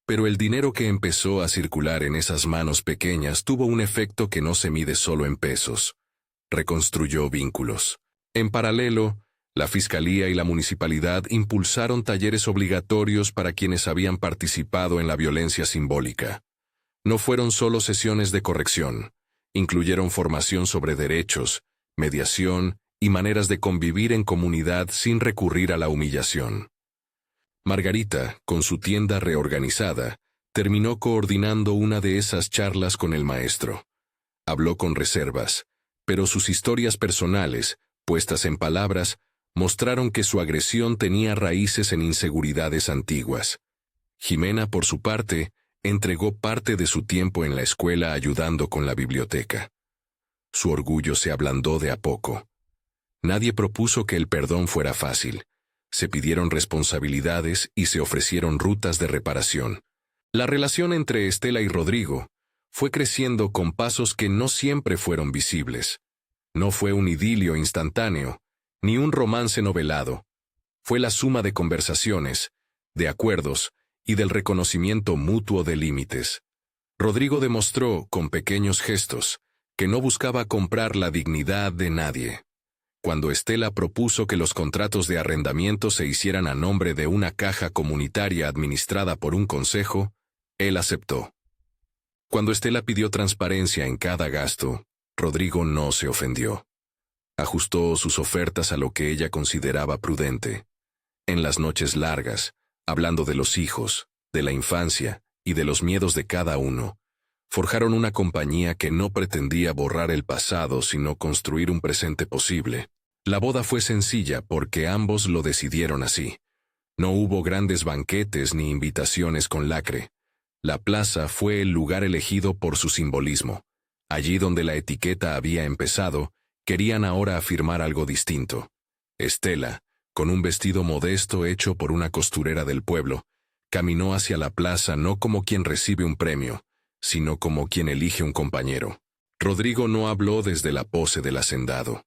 Pero el dinero que empezó a circular en esas manos pequeñas tuvo un efecto que no se mide solo en pesos. Reconstruyó vínculos. En paralelo, la Fiscalía y la Municipalidad impulsaron talleres obligatorios para quienes habían participado en la violencia simbólica. No fueron solo sesiones de corrección, incluyeron formación sobre derechos, mediación y maneras de convivir en comunidad sin recurrir a la humillación. Margarita, con su tienda reorganizada, terminó coordinando una de esas charlas con el maestro. Habló con reservas, pero sus historias personales, puestas en palabras, mostraron que su agresión tenía raíces en inseguridades antiguas. Jimena, por su parte, entregó parte de su tiempo en la escuela ayudando con la biblioteca. Su orgullo se ablandó de a poco. Nadie propuso que el perdón fuera fácil. Se pidieron responsabilidades y se ofrecieron rutas de reparación. La relación entre Estela y Rodrigo fue creciendo con pasos que no siempre fueron visibles. No fue un idilio instantáneo, ni un romance novelado. Fue la suma de conversaciones, de acuerdos y del reconocimiento mutuo de límites. Rodrigo demostró, con pequeños gestos, que no buscaba comprar la dignidad de nadie. Cuando Estela propuso que los contratos de arrendamiento se hicieran a nombre de una caja comunitaria administrada por un consejo, él aceptó. Cuando Estela pidió transparencia en cada gasto, Rodrigo no se ofendió. Ajustó sus ofertas a lo que ella consideraba prudente. En las noches largas, hablando de los hijos, de la infancia y de los miedos de cada uno, forjaron una compañía que no pretendía borrar el pasado sino construir un presente posible. La boda fue sencilla porque ambos lo decidieron así. No hubo grandes banquetes ni invitaciones con lacre. La plaza fue el lugar elegido por su simbolismo. Allí donde la etiqueta había empezado, querían ahora afirmar algo distinto. Estela, con un vestido modesto hecho por una costurera del pueblo, caminó hacia la plaza no como quien recibe un premio, sino como quien elige un compañero. Rodrigo no habló desde la pose del hacendado.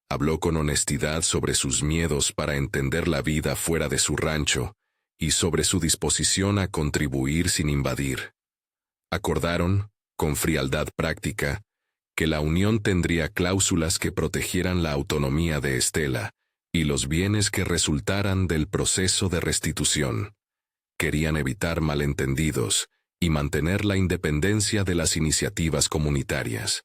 Habló con honestidad sobre sus miedos para entender la vida fuera de su rancho y sobre su disposición a contribuir sin invadir. Acordaron, con frialdad práctica, que la unión tendría cláusulas que protegieran la autonomía de Estela y los bienes que resultaran del proceso de restitución. Querían evitar malentendidos y mantener la independencia de las iniciativas comunitarias.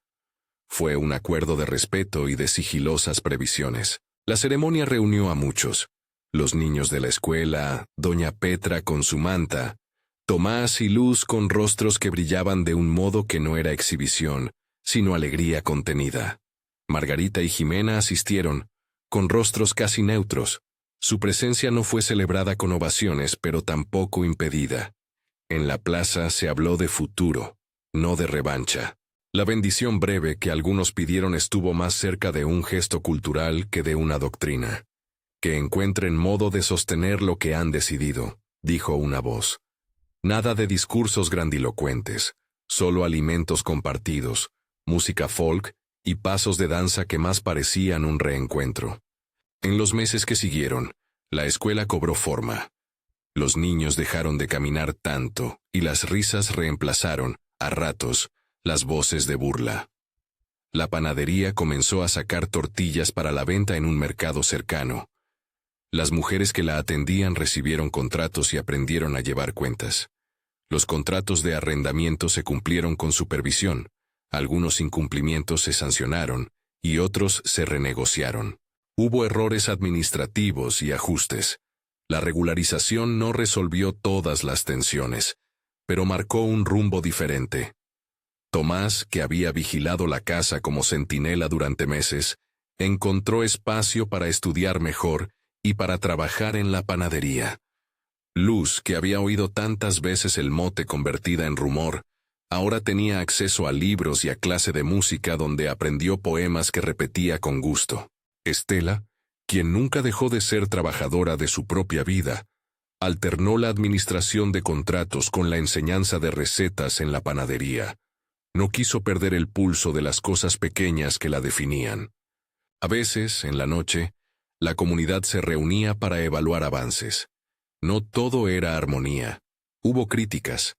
Fue un acuerdo de respeto y de sigilosas previsiones. La ceremonia reunió a muchos. Los niños de la escuela, doña Petra con su manta, Tomás y Luz con rostros que brillaban de un modo que no era exhibición, sino alegría contenida. Margarita y Jimena asistieron, con rostros casi neutros. Su presencia no fue celebrada con ovaciones, pero tampoco impedida. En la plaza se habló de futuro, no de revancha. La bendición breve que algunos pidieron estuvo más cerca de un gesto cultural que de una doctrina. Que encuentren modo de sostener lo que han decidido, dijo una voz. Nada de discursos grandilocuentes, solo alimentos compartidos, música folk y pasos de danza que más parecían un reencuentro. En los meses que siguieron, la escuela cobró forma. Los niños dejaron de caminar tanto y las risas reemplazaron, a ratos, las voces de burla. La panadería comenzó a sacar tortillas para la venta en un mercado cercano. Las mujeres que la atendían recibieron contratos y aprendieron a llevar cuentas. Los contratos de arrendamiento se cumplieron con supervisión, algunos incumplimientos se sancionaron y otros se renegociaron. Hubo errores administrativos y ajustes. La regularización no resolvió todas las tensiones, pero marcó un rumbo diferente. Tomás, que había vigilado la casa como centinela durante meses, encontró espacio para estudiar mejor y para trabajar en la panadería. Luz, que había oído tantas veces el mote convertida en rumor, ahora tenía acceso a libros y a clase de música donde aprendió poemas que repetía con gusto. Estela, quien nunca dejó de ser trabajadora de su propia vida, alternó la administración de contratos con la enseñanza de recetas en la panadería. No quiso perder el pulso de las cosas pequeñas que la definían. A veces, en la noche, la comunidad se reunía para evaluar avances. No todo era armonía. Hubo críticas.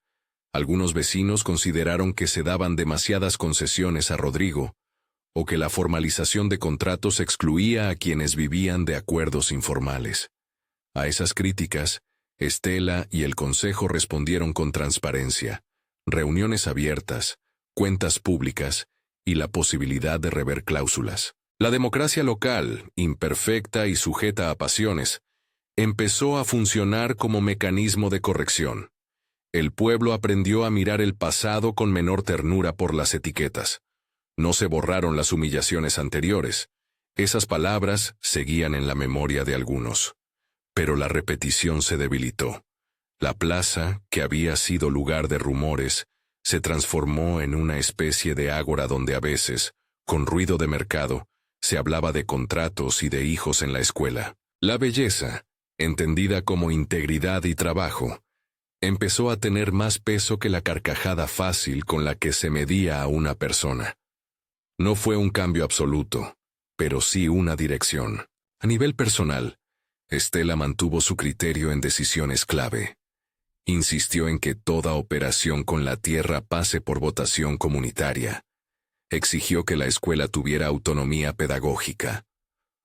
Algunos vecinos consideraron que se daban demasiadas concesiones a Rodrigo, o que la formalización de contratos excluía a quienes vivían de acuerdos informales. A esas críticas, Estela y el consejo respondieron con transparencia, reuniones abiertas, cuentas públicas y la posibilidad de rever cláusulas. La democracia local, imperfecta y sujeta a pasiones, empezó a funcionar como mecanismo de corrección. El pueblo aprendió a mirar el pasado con menor ternura por las etiquetas. No se borraron las humillaciones anteriores. Esas palabras seguían en la memoria de algunos. Pero la repetición se debilitó. La plaza, que había sido lugar de rumores, se transformó en una especie de ágora donde a veces, con ruido de mercado, se hablaba de contratos y de hijos en la escuela. La belleza, entendida como integridad y trabajo, empezó a tener más peso que la carcajada fácil con la que se medía a una persona. No fue un cambio absoluto, pero sí una dirección. A nivel personal, Estela mantuvo su criterio en decisiones clave. Insistió en que toda operación con la tierra pase por votación comunitaria. Exigió que la escuela tuviera autonomía pedagógica.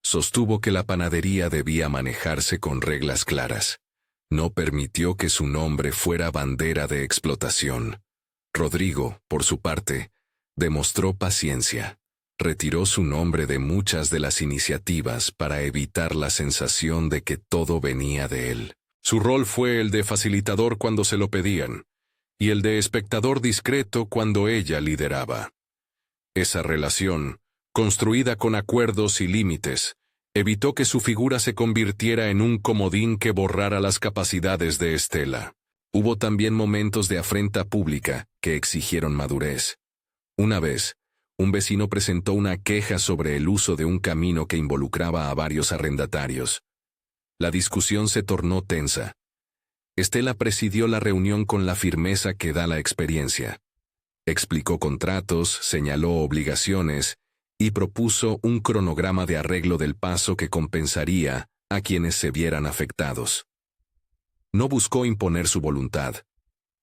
Sostuvo que la panadería debía manejarse con reglas claras. No permitió que su nombre fuera bandera de explotación. Rodrigo, por su parte, demostró paciencia. Retiró su nombre de muchas de las iniciativas para evitar la sensación de que todo venía de él. Su rol fue el de facilitador cuando se lo pedían, y el de espectador discreto cuando ella lideraba. Esa relación, construida con acuerdos y límites, evitó que su figura se convirtiera en un comodín que borrara las capacidades de Estela. Hubo también momentos de afrenta pública que exigieron madurez. Una vez, un vecino presentó una queja sobre el uso de un camino que involucraba a varios arrendatarios. La discusión se tornó tensa. Estela presidió la reunión con la firmeza que da la experiencia. Explicó contratos, señaló obligaciones y propuso un cronograma de arreglo del paso que compensaría a quienes se vieran afectados. No buscó imponer su voluntad.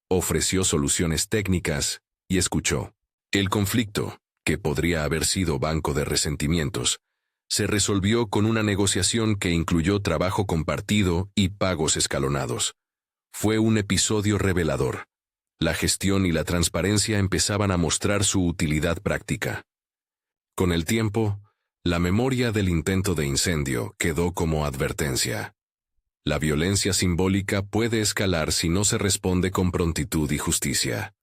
Ofreció soluciones técnicas y escuchó. El conflicto, que podría haber sido banco de resentimientos, se resolvió con una negociación que incluyó trabajo compartido y pagos escalonados. Fue un episodio revelador. La gestión y la transparencia empezaban a mostrar su utilidad práctica. Con el tiempo, la memoria del intento de incendio quedó como advertencia. La violencia simbólica puede escalar si no se responde con prontitud y justicia.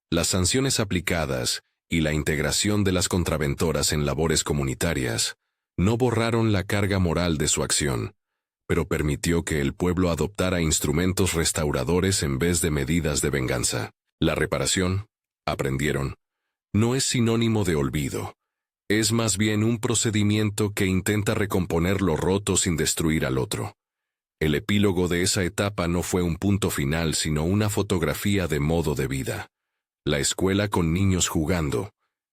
Las sanciones aplicadas y la integración de las contraventoras en labores comunitarias no borraron la carga moral de su acción, pero permitió que el pueblo adoptara instrumentos restauradores en vez de medidas de venganza. La reparación, aprendieron, no es sinónimo de olvido. Es más bien un procedimiento que intenta recomponer lo roto sin destruir al otro. El epílogo de esa etapa no fue un punto final, sino una fotografía de modo de vida. La escuela con niños jugando,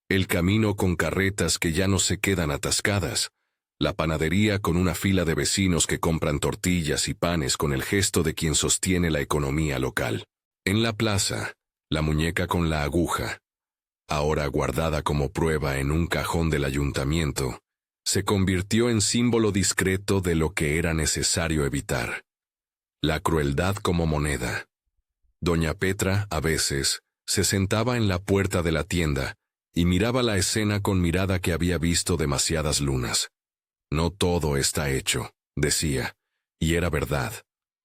el camino con carretas que ya no se quedan atascadas, la panadería con una fila de vecinos que compran tortillas y panes con el gesto de quien sostiene la economía local. En la plaza, la muñeca con la aguja, ahora guardada como prueba en un cajón del ayuntamiento, se convirtió en símbolo discreto de lo que era necesario evitar. La crueldad como moneda. Doña Petra, a veces, se sentaba en la puerta de la tienda y miraba la escena con mirada que había visto demasiadas lunas. No todo está hecho, decía, y era verdad.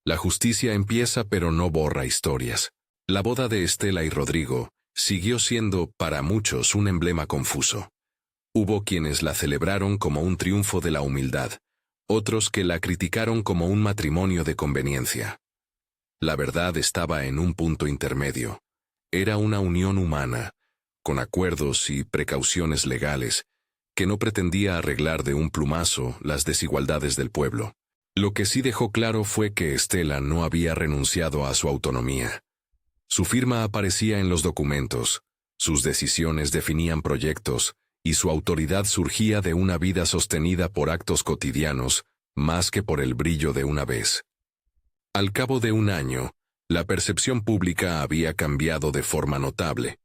La justicia empieza pero no borra historias. La boda de Estela y Rodrigo siguió siendo, para muchos, un emblema confuso. Hubo quienes la celebraron como un triunfo de la humildad, otros que la criticaron como un matrimonio de conveniencia. La verdad estaba en un punto intermedio. Era una unión humana, con acuerdos y precauciones legales, que no pretendía arreglar de un plumazo las desigualdades del pueblo. Lo que sí dejó claro fue que Estela no había renunciado a su autonomía. Su firma aparecía en los documentos, sus decisiones definían proyectos, y su autoridad surgía de una vida sostenida por actos cotidianos, más que por el brillo de una vez. Al cabo de un año, la percepción pública había cambiado de forma notable.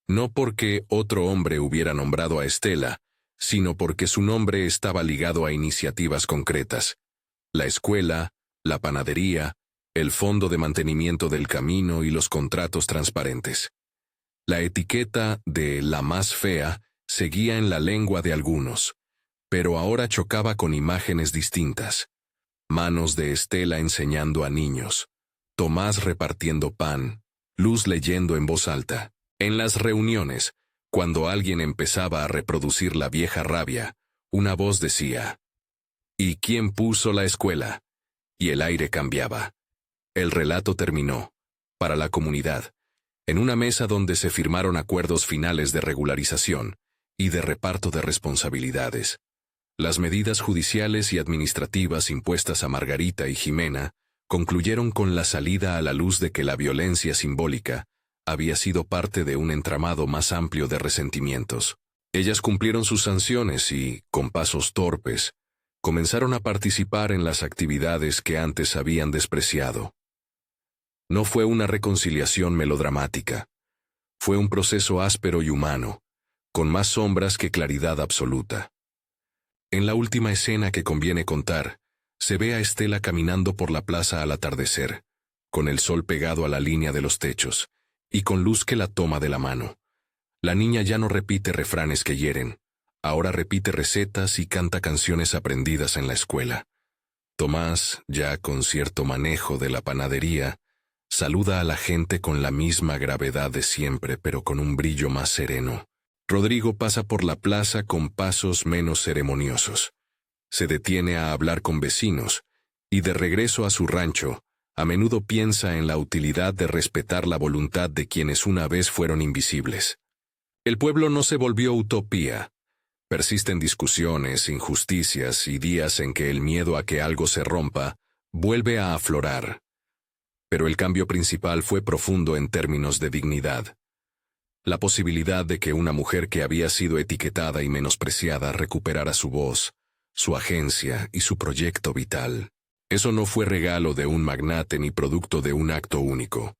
No porque otro hombre hubiera nombrado a Estela, sino porque su nombre estaba ligado a iniciativas concretas. La escuela, la panadería, el fondo de mantenimiento del camino y los contratos transparentes. La etiqueta de la más fea seguía en la lengua de algunos, pero ahora chocaba con imágenes distintas. Manos de Estela enseñando a niños, Tomás repartiendo pan, Luz leyendo en voz alta. En las reuniones, cuando alguien empezaba a reproducir la vieja rabia, una voz decía: ¿y quién puso la escuela? Y el aire cambiaba. El relato terminó, para la comunidad, en una mesa donde se firmaron acuerdos finales de regularización y de reparto de responsabilidades. Las medidas judiciales y administrativas impuestas a Margarita y Jimena concluyeron con la salida a la luz de que la violencia simbólica había sido parte de un entramado más amplio de resentimientos. Ellas cumplieron sus sanciones y, con pasos torpes, Comenzaron a participar en las actividades que antes habían despreciado. No fue una reconciliación melodramática. Fue un proceso áspero y humano, con más sombras que claridad absoluta. En la última escena que conviene contar, se ve a Estela caminando por la plaza al atardecer, con el sol pegado a la línea de los techos, y con luz que la toma de la mano. La niña ya no repite refranes que hieren, ahora repite recetas y canta canciones aprendidas en la escuela. Tomás, ya con cierto manejo de la panadería, saluda a la gente con la misma gravedad de siempre, pero con un brillo más sereno. Rodrigo pasa por la plaza con pasos menos ceremoniosos. Se detiene a hablar con vecinos, y de regreso a su rancho, a menudo piensa en la utilidad de respetar la voluntad de quienes una vez fueron invisibles. El pueblo no se volvió utopía. Persisten discusiones, injusticias y días en que el miedo a que algo se rompa vuelve a aflorar. Pero el cambio principal fue profundo en términos de dignidad. La posibilidad de que una mujer que había sido etiquetada y menospreciada recuperara su voz, su agencia y su proyecto vital. Eso no fue regalo de un magnate ni producto de un acto único.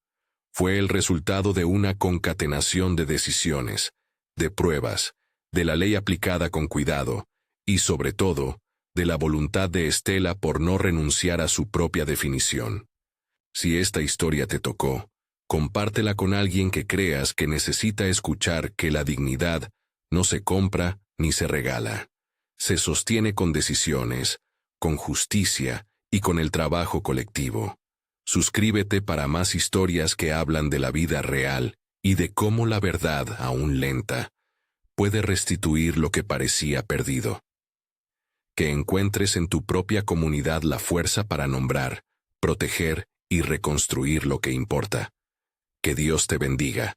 Fue el resultado de una concatenación de decisiones, de pruebas, de la ley aplicada con cuidado, y sobre todo, de la voluntad de Estela por no renunciar a su propia definición. Si esta historia te tocó, compártela con alguien que creas que necesita escuchar que la dignidad no se compra ni se regala. Se sostiene con decisiones, con justicia y con el trabajo colectivo. Suscríbete para más historias que hablan de la vida real y de cómo la verdad, aún lenta, puede restituir lo que parecía perdido. Que encuentres en tu propia comunidad la fuerza para nombrar, proteger y reconstruir lo que importa. Que Dios te bendiga.